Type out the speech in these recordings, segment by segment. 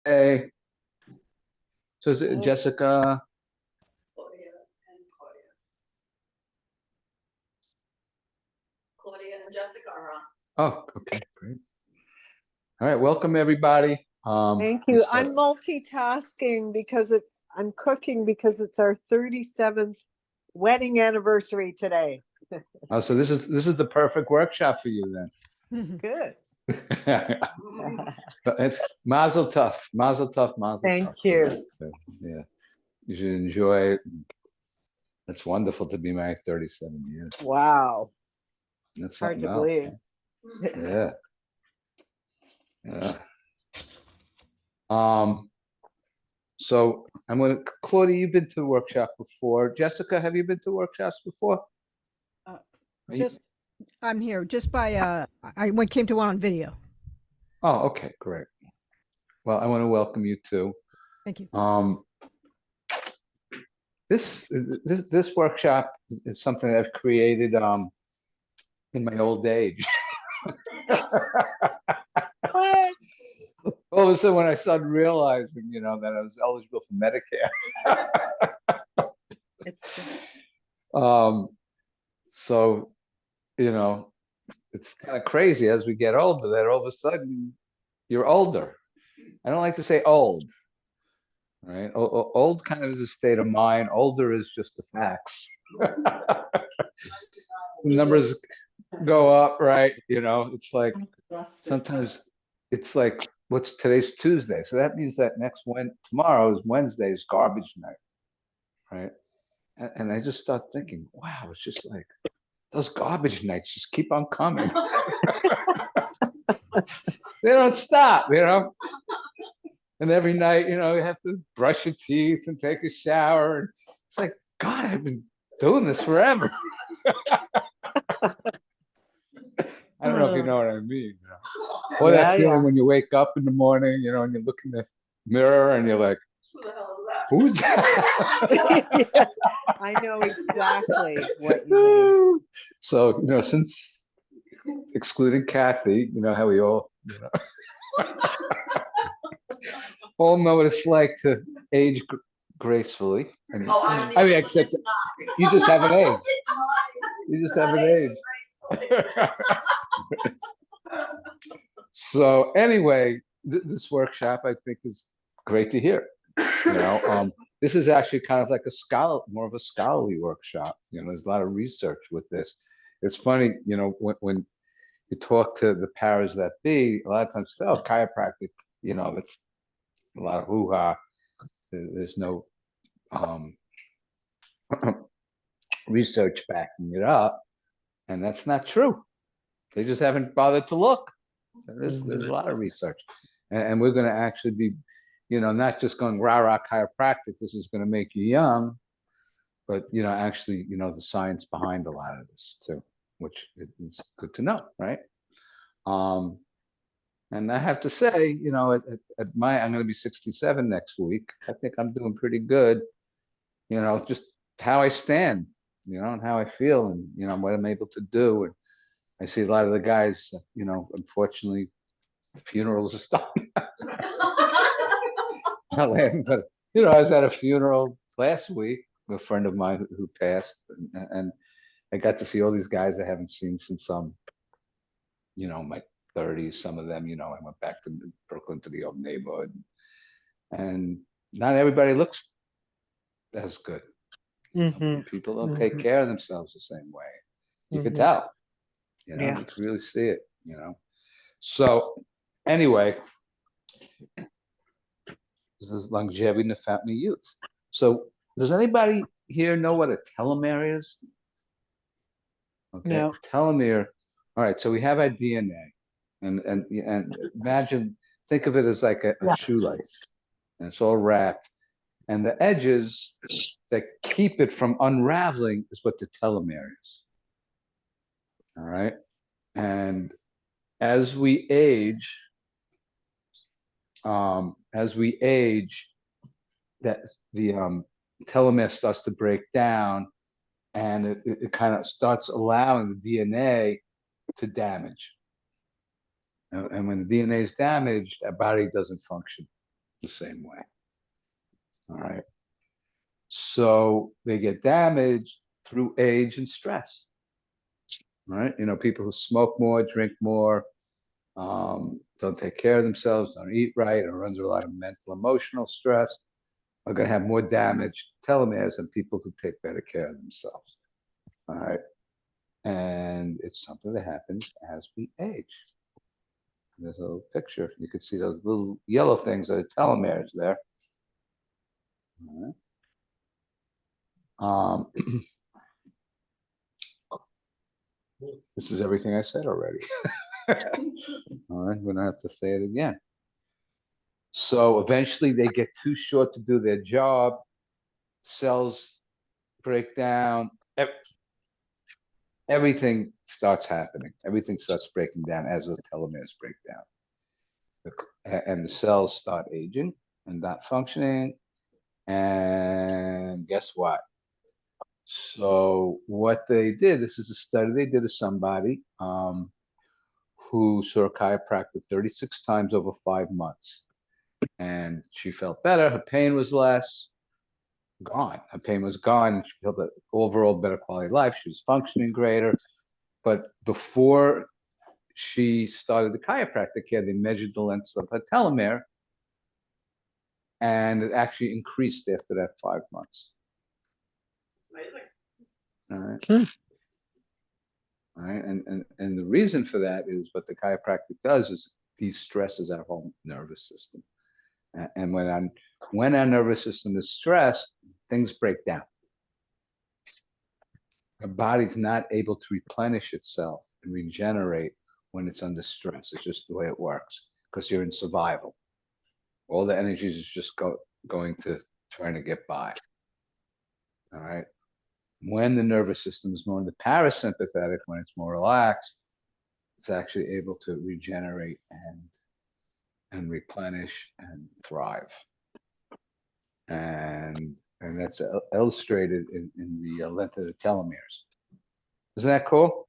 Hey, so is it Hey, Jessica? Claudia and Claudia. Claudia and Jessica are on. Oh, okay, great. All right, welcome everybody. thank We you. I'm start. multitasking because I'm cooking because it's our 37th wedding anniversary today. Oh, so this is the perfect workshop for you Good. then. It's Mazel Tov, Mazel Tov, Mazel Thank Tov for you. that. So, yeah, you should enjoy it. It's wonderful to be married 37 years. Wow. That's Hard something to else. believe. Yeah, yeah. Um, so Claudia, you've been to the workshop before. Jessica, have you been to workshops before? Uh, Are you- just, I'm here just by, I went, came to one on video. Oh, okay, great. Well, I want to welcome you too. Thank you. This workshop is something I've created in my old age. What? All of a sudden, when I started realizing, that I was eligible for Medicare. It's Um, so, you know, it's kind of crazy as we get older that all of a sudden you're older. I don't like to say old, right? Old kind of is a state of mind. Older is just the facts. Numbers go up, right? It's like sometimes it's like what's today's Tuesday, so that means that tomorrow is Wednesday's garbage night, right? And I just start thinking, wow, it's just like those garbage nights just keep on coming. They don't stop, and every night, you have to brush your teeth and take a shower, and it's like, God, I've been doing this forever. I don't know if you know what I mean. Or Yeah, that feeling yeah. when you wake up in the morning, and you look in the mirror and you're like, Who the hell is that? who's that? Yeah, I know exactly what you mean. So, since excluding Kathy, how we all know what it's like to age gracefully. Oh, I I mean, except you just haven't aged. You just haven't aged. So anyway, this workshop I think is great to hear. This is actually kind of like more of a scholarly workshop. There's a lot of research with this. It's funny, when you talk to the powers that be, a lot of times, oh, chiropractic, it's a lot of hoo-ha. There's no um, research backing it up, and that's not true. They just haven't bothered to look. There's a lot of research, and we're going to actually be, not just going rah rah chiropractic. This is going to make you young, but actually, the science behind a lot of this too, which is good to know, right? Um, and I have to say, I'm going to be 67 next week. I think I'm doing pretty good. Just how I stand, and how I feel, and what I'm able to do. And I see a lot of the guys, unfortunately, the funerals are starting. Not laughing, but I was at a funeral last week, a friend of mine who passed, and I got to see all these guys I haven't seen since my 30s. Some of them, I went back to Brooklyn to the old neighborhood, and not everybody looks as good. Hmm. People don't take care of themselves the same way. You could Hmm. tell, Yeah. you could really see it, So anyway, this is longevity in the family youth. So does anybody here know what a telomere is? Okay, No. telomere. All right, so we have our DNA, and imagine, think of it as like a Yeah. shoelace, and it's all wrapped, and the edges that keep it from unraveling is what the telomere is. All right, and as we age, that the telomere starts to break down, and it kind of starts allowing the DNA to damage. And when the DNA is damaged, our body doesn't function the same way. All right. So they get damaged through age and stress. All right. You know, people who smoke more, drink more, don't take care of themselves, don't eat right, or under a lot of mental, emotional stress are going to have more damaged telomeres than people who take better care of themselves. All right. And it's something that happens as we age. There's a little picture. You can see those little yellow things that are telomeres there. All right. This is everything I said already. All right, we don't have to say it again. So eventually they get too short to do their job. Cells break down. Everything starts happening. Everything starts breaking down as the telomeres break down. And the cells start aging and not functioning. And guess what? So what they did, this is a study they did of somebody who saw a chiropractor 36 times over 5 months. And she felt better. Her pain was less. Gone. Her pain was gone. She felt an overall better quality of life. She was functioning greater. But before she started the chiropractic care, they measured the length of her telomere. And it actually increased after that 5 months. Amazing. All right. All right. And the reason for that is what the chiropractic does is de-stresses our whole nervous system. And when our nervous system is stressed, things break down. Our body's not able to replenish itself and regenerate when it's under stress. It's just the way it works because you're in survival. All the energy is just going to trying to get by. All right. When the nervous system is more in the parasympathetic, when it's more relaxed, it's actually able to regenerate and replenish and thrive. And that's illustrated in the length of the telomeres. Isn't that cool?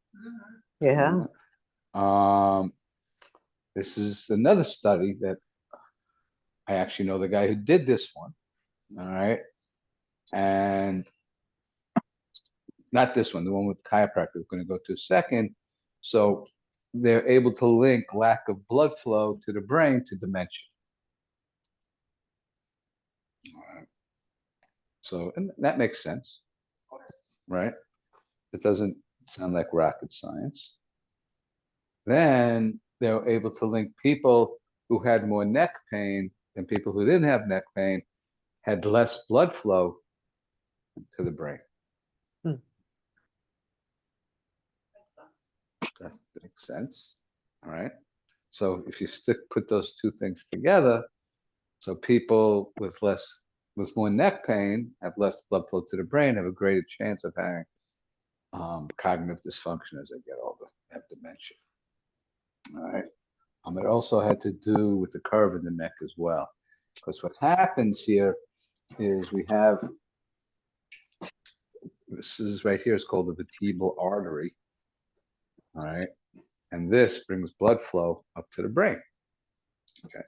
Yeah. This is another study that I actually know the guy who did this one. All right. And not this one, the one with chiropractor we're going to go to second. So they're able to link lack of blood flow to the brain to dementia. All right. So, and that makes sense, right? It doesn't sound like rocket science. Then they were able to link people who had more neck pain than people who didn't have neck pain had less blood flow to the brain. That makes sense. All right. So if you put those two things together, so people with more neck pain have less blood flow to the brain, have a greater chance of having cognitive dysfunction as they get older, have dementia. All right. It also had to do with the curve in the neck as well, because what happens here is we have, this is right here, is called the vertebral artery. All right. And this brings blood flow up to the brain. Okay.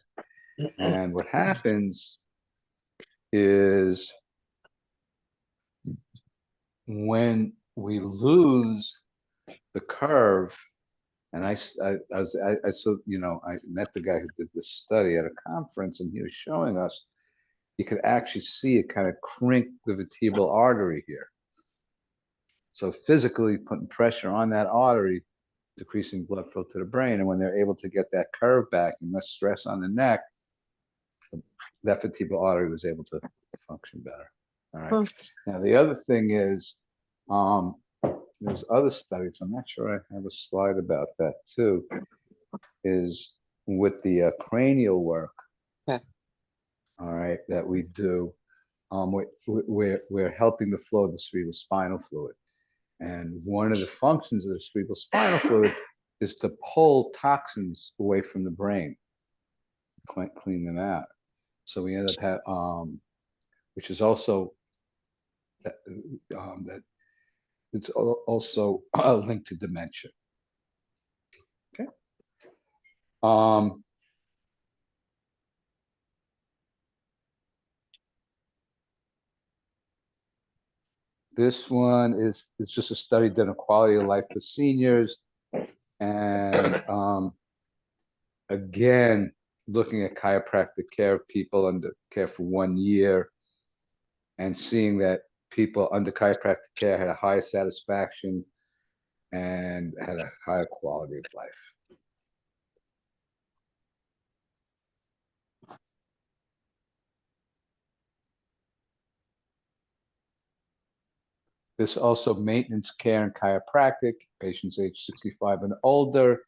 And what happens is when we lose the curve, and I saw, you know, I met the guy who did this study at a conference, and he was showing us, you could actually see it kind of crink the vertebral artery here. So physically putting pressure on that artery, decreasing blood flow to the brain. And when they're able to get that curve back and less stress on the neck, that vertebral artery was able to function better. All right. Now, the other thing is, there's other studies, I'm not sure I have a slide about that too, is with the cranial work, all right, that we do, we're helping the flow of the cerebrospinal fluid. And one of the functions of the cerebrospinal fluid is to pull toxins away from the brain, clean them out. So we end up which is also that it's also linked to dementia. Okay. This one is, it's just a study done on quality of life for seniors. And again, looking at chiropractic care of people under care for 1 year and seeing that people under chiropractic care had a higher satisfaction and had a higher quality of life. There's also maintenance care and chiropractic, patients age 65 and older.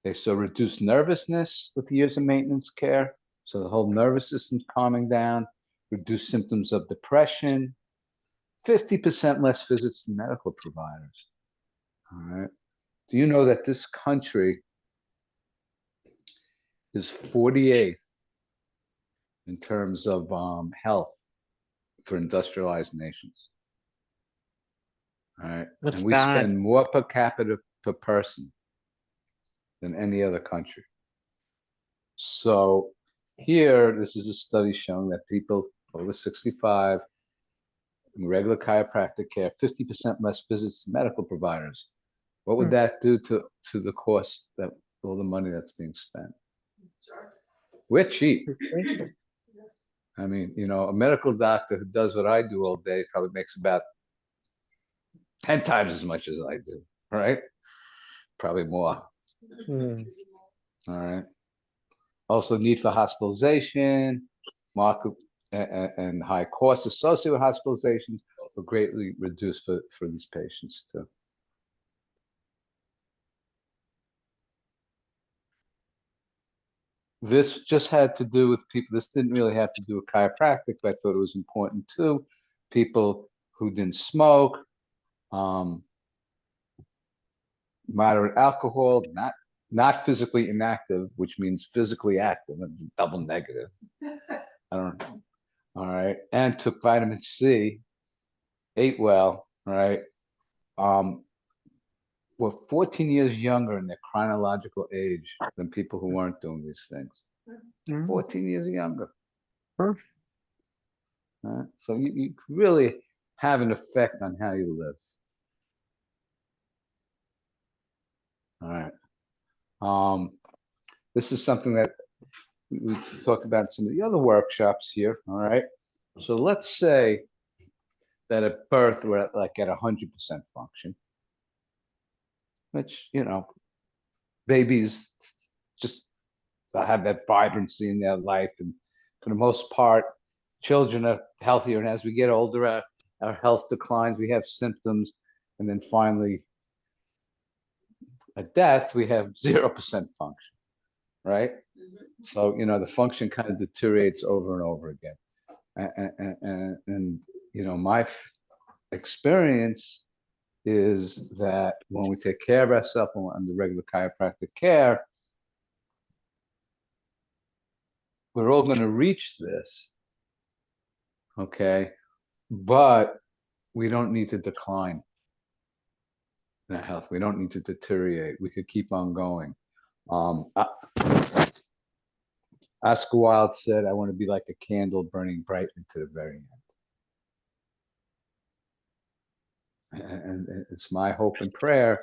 They saw reduced nervousness with years of maintenance care. So the whole nervous system's calming down, reduced symptoms of depression, 50% less visits to medical providers. All right. Do you know that this country is 48th in terms of health for industrialized nations? All right. What's And we that? spend more per capita per person than any other country. So here, this is a study showing that people over 65 in regular chiropractic care, 50% less visits to medical providers. What would Hmm. that do to the cost, that all the money that's being spent? Sure. We're cheap. Research. I mean, you know, a medical doctor who does what I do all day probably makes about 10 times as much as I do, right? Probably more. Hmm. All right. Also, need for hospitalization, market and high costs associated with hospitalization will greatly reduce for these patients too. This just had to do with people. This didn't really have to do with chiropractic, but I thought it was important too. People who didn't smoke, moderate alcohol, not physically inactive, which means physically active, and double negative. I don't know. All right, and took vitamin C, ate well, right? Were 14 years younger in their chronological age than people who weren't doing these things. Hmm. 14 years younger. Huh. So you really have an effect on how you live. All right. This is something that we talked about in some of the other workshops here. All right. So let's say that at birth we're at 100% function, which, you know, babies just have that vibrancy in their life, and for the most part, children are healthier, and as we get older, our health declines, we have symptoms, and then finally at death we have 0% function, right? So, you know, the function kind of deteriorates over and over again. And you know, my experience is that when we take care of ourselves and we're under regular chiropractic care, we're all going to reach this, okay? But we don't need to decline in our health. We don't need to deteriorate. We could keep on going. Oscar Wilde said, "I want to be like a candle burning brightly to the very end." And it's my hope and prayer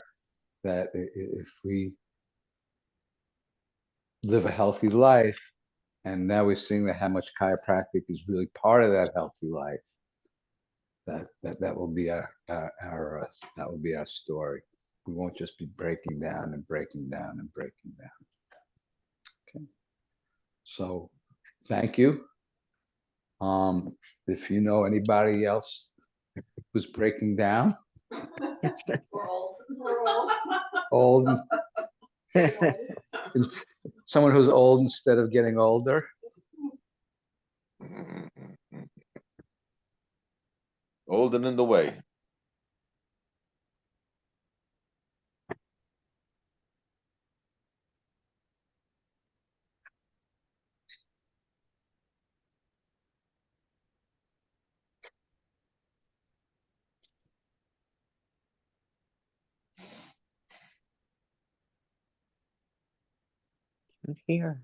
that if we live a healthy life, and now we're seeing that how much chiropractic is really part of that healthy life, that will be our that will be our story. We won't just be breaking down and breaking down and breaking down. Okay. So thank you. If you know anybody else who's breaking down, We're old. We're old. old, someone who's old instead of getting older, Old and in the way. Here.